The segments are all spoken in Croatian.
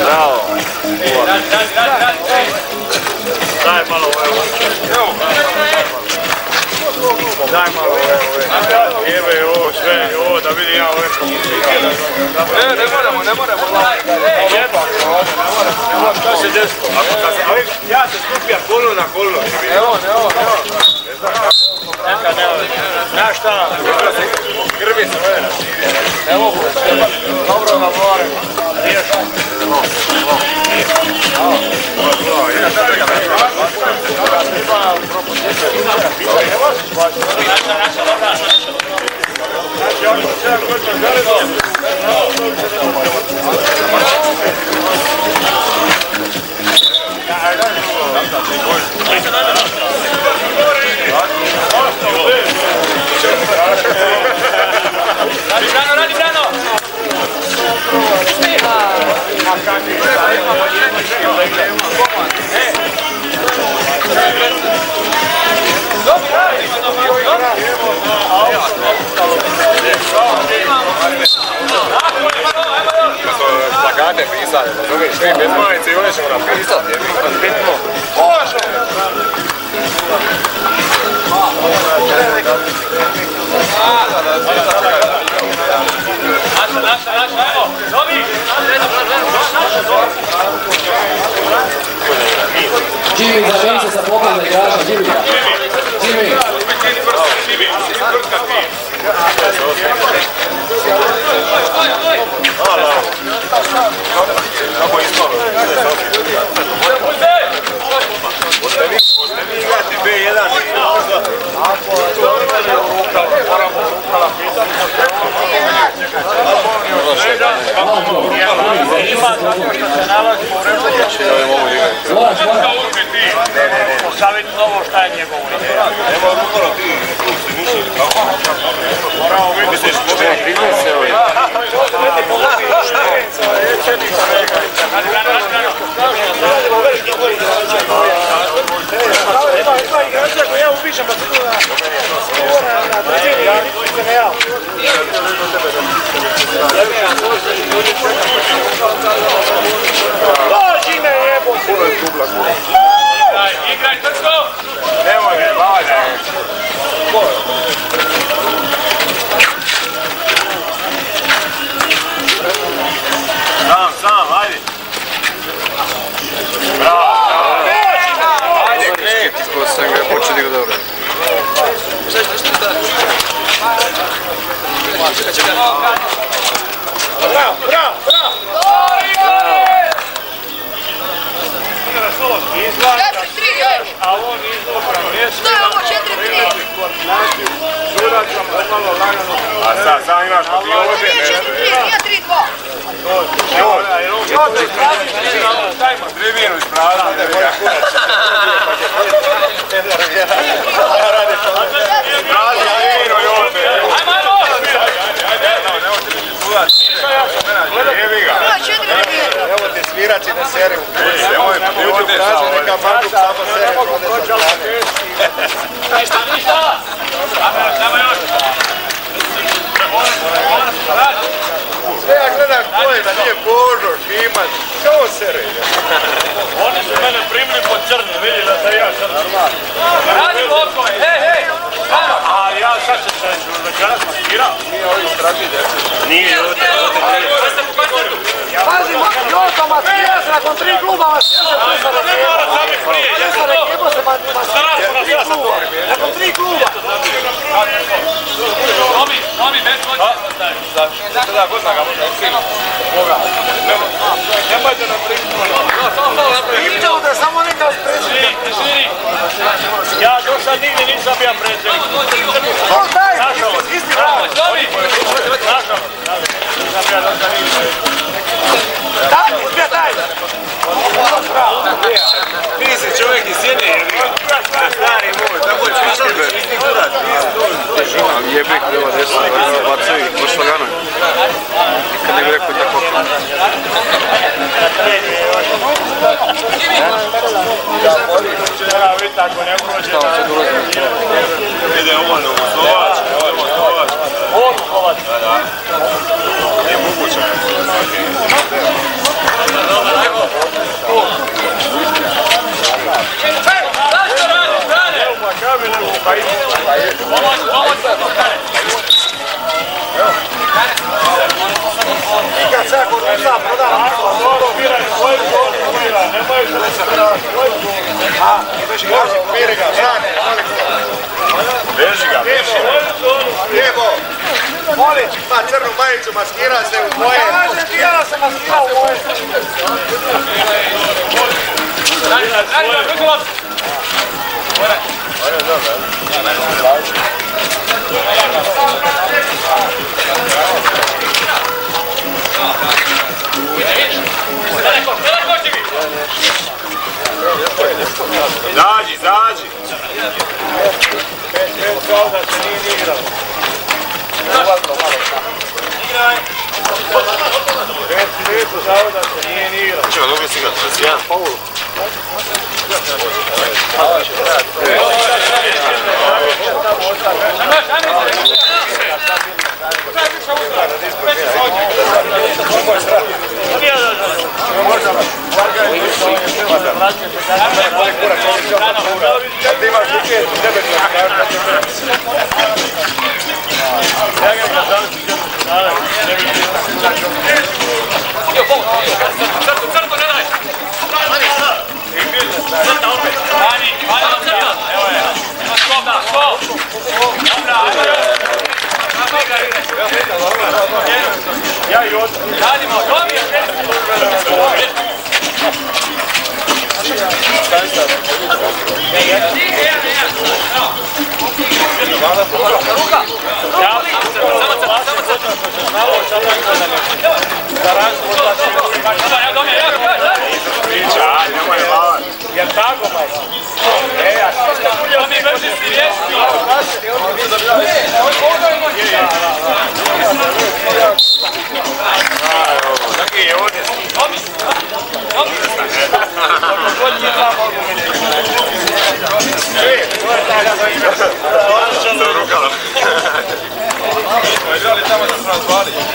Bravo. Daj malo Daj malo jebe ovo sve, ovo da vidim ja ove komplike. Ne moramo. Šta se desilo? Ja se skupija kolno na kolno. Evo. Znaš šta? Grbi se ove nasivije. Ne mogu. Dobro na more. Riješno. Radi brano! Plakate pisali, razumiješ, svi bez majice i one ćemo napisati, bitno. Jimmy, zaželi se sa pogleda igrača, Jimmy. Kako je isto? Možete vi igrati B1 moramo rukala pisati. Savjet novo šta je njegovo ideja. Nema rukala ti, tu se nisi kako? Moramo vidjeti što je prigled se ovdje. Ima igrača koji ja upišem pa se tu na brzini i se ne javim. Dođi me jebo! Igraj Trsko! Nemoj me, valjda. Sam, ajde. Bravo. Ajde, kreni. Ispod sam ga počeli ga dobro. Bravo! A on izvukra mjesto. Što je ovo 4-3? A sad imaš kod ti ovo žene. 4-3, nije 3-2. Tribinu isprazni. Evo te svirači na seri u kući. Uđu praži neka Marduk samo seri prode sa strane. Ništa! Samo još! Sve ja gledam ko je da nije Božo, Šiman, kao seri. Oni su mene primili po crni, vidi da sam ja crni. Radi lokove, hej! A ja sad će se večeras maskirao. Nije ovi strati djeca. Nije, ovo te Pazi, Joto maskira se nakon 3 kluba. jednostavno sad ulazimo u stranu. Ide ovo u Slovačku, ovo Slovačku. Ovo Slovačku. Da. Nije moguće. Zašto radiš, Brane? Evo pa kabine u Bajicu. Pomoć, Kad se ako rusa prodala, dobro biraj svoju zonu, nemaju se svoju zonu. a, ideš igrači, miri ga, Brane, molim se. Veži ga. Lijepo, molim, ima crnu majicu, maskira se u tvoje. Kažem ti ja sam maskirao u moje. Zađi. Kao da se nije ni igrao. Recu kao da se nije ni igrao. Čeva, dobro si igrati, da si jedan faul. Kad imaš buket, tebe ti Crto, ne daj! Crta opet! Evo je! Skop! Ja i od... Radimo, dobije! Ruka! Jer tako, majka? Ja sam mi vrši si riješiti. Taki je ovdje. Sa rukama.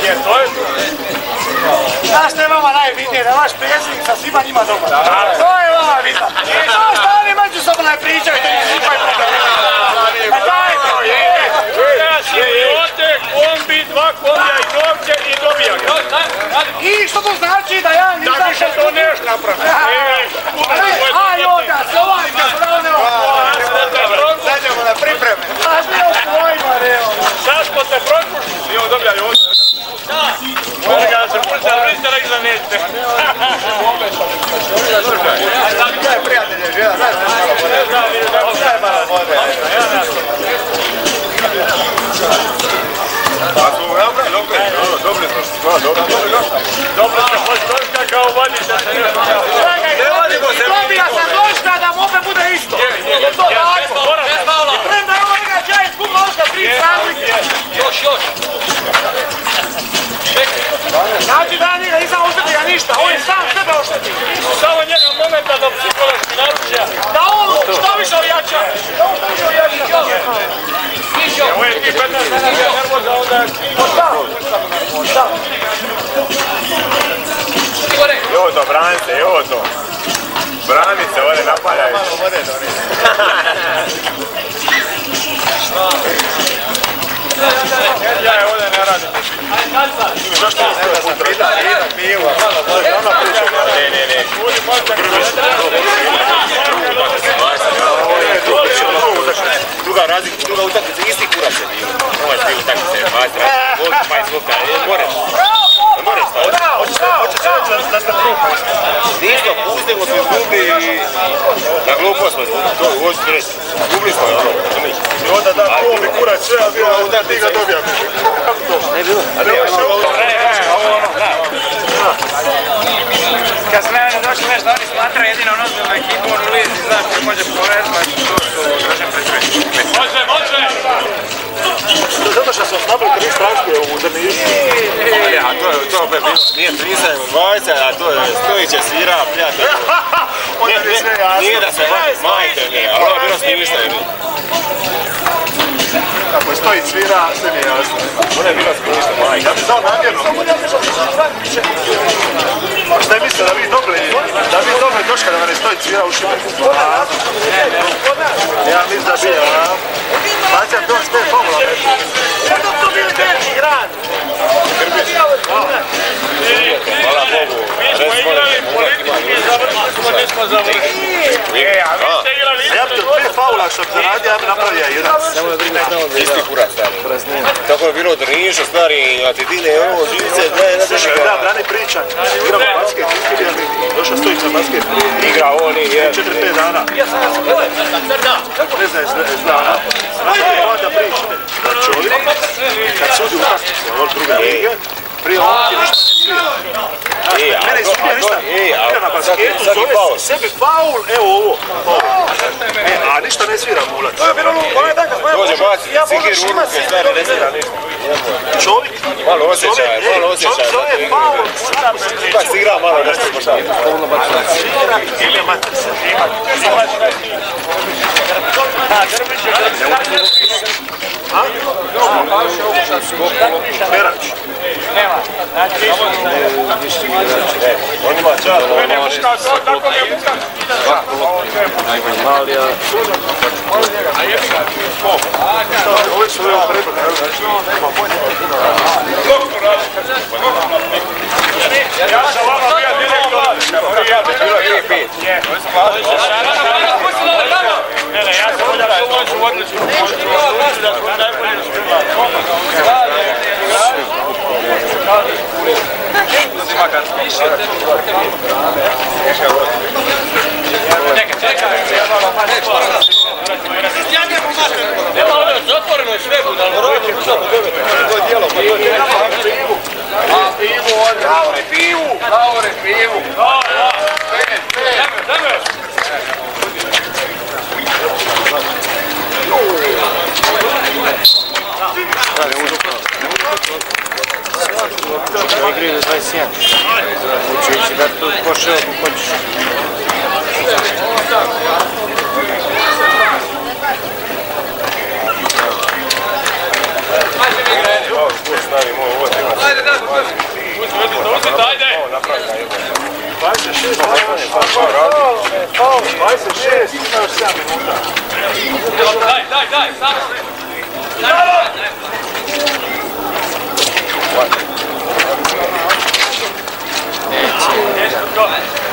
Jer to je tu. Znaš što je vama najbitnije, da vaš predsjednik sa svima njima dobar. To je vama bitno. To stani međusobno ne pričaju, to njih sipaju preko. Pa daj to, je! Ja si idiote, kombi, 2 kombija i novce i dobija ga. I što to znači da ja nisam... Da više to neš napraviti. Aj onda, Slovačka strane Sad ćemo na pripreme. Sad bio svojima, evo. Sad smo te prokušli. I on dobija i ovdje. Može ga da se pušta, ali niste rekli da nećete. Kaj prijatelje, žena, znaš da malo vode? Kaj malo vode? A smo napravili, dobri smo. Dobro se postoška kao vodica se nešto. Ne vadimo se. Dobija sam došta da mu opet bude isto. Je to tako? Premda je ovo neka čaj izgubila ošta 3 razlike. Još. Znači da ja njega nisam oštetio ništa, on je sam sebe oštetio. Samo njega momenta do psihološki naručja. Da on što više ojača. Ovo je ti 15 dana nervoza, onda je... Evo to, branice, evo to. Branice, ovdje napaljaju. Malo vode to nije. Ja je ovdje ne radim. Zašto je sve putra? Vidak, pivo, malo vode, ono priča. Ne. Budi možda Druga razlika, druga utakmica, isti kurac je bilo. Ovo je dvije utakmice, Moraš staviti. Hoćeš reći da ste prupa. Nismo, pustimo smo izgubili i na glupo smo izgubili, hoću reći. Izgubili smo, I onda da kombi kurac sve, a bio da ti ga dobija. Kako to? Ne bilo. A ne još ovo? Kad smo mene došli već da oni smatraju jedino ozbiljnu ekipu u lizi, znaš koji može povezati to što držem predsveti. Može! Zato što sam snabili 3 straške u Drnišu. A to opet bilo, nije 30, 20, a to je Stojiće svira, prijatelj. onda je sve jasno. Nije da se majke nije, ali ovo je bilo smiješno. Kako stoji svira, sve mi je jasno. Ovo je bilo smiješno, majke. Ja bi znao namjerno. Šta je mislio da vi dobili doška da me ne stoji svira u Šibeniku? Ja mislim da bi, a? Baća to sve pomla. Kako to bili veliki grad? Hvala Bogu. Mi smo igrali politički i završili smo nismo završili. A vi ste igrali isto. Ja bi to 5 faula što bi zaradio, ja bi napravio jedan. Isti kurac stari. Tako je bilo u Drnišu, stari, atitine, ovo, živice, ne Slušaj, da, Brani priča. Igramo basket, iskidija mi. Došao Stojić na basket. igra, ovo nije. 4-5 dana. Ne znam, zna. Da priča. Da čovjek, kad sudi utakmice, ovo druga liga, prije on ti ništa ne svira. Mene je sudio ništa. Igra na basketu, zove sebi faul, evo ovo. A ništa ne svira mulac. Dođe baci, cikir u ruke, stari, ne svira ništa. Čovjek, Malo osjećaj, malo osjećaj. čovjek zove faul. Ipak si igra malo nešto pošao. Ili mater se. Perač. On ima čar. Tako mi je buka. Malija. Ovo su ovo prebog. Ja sam vama bio direktor. Ne, ja sam ovdje pomoću odličnu. Da smo najbolji nema ovdje zatvoreno je sve bude, ali moramo pivu. Igri do 21. Učujući da tu pošao ako hoćeš. Ajde, ajde! 26, imaš 7 minuta. Daj, sam! Neće.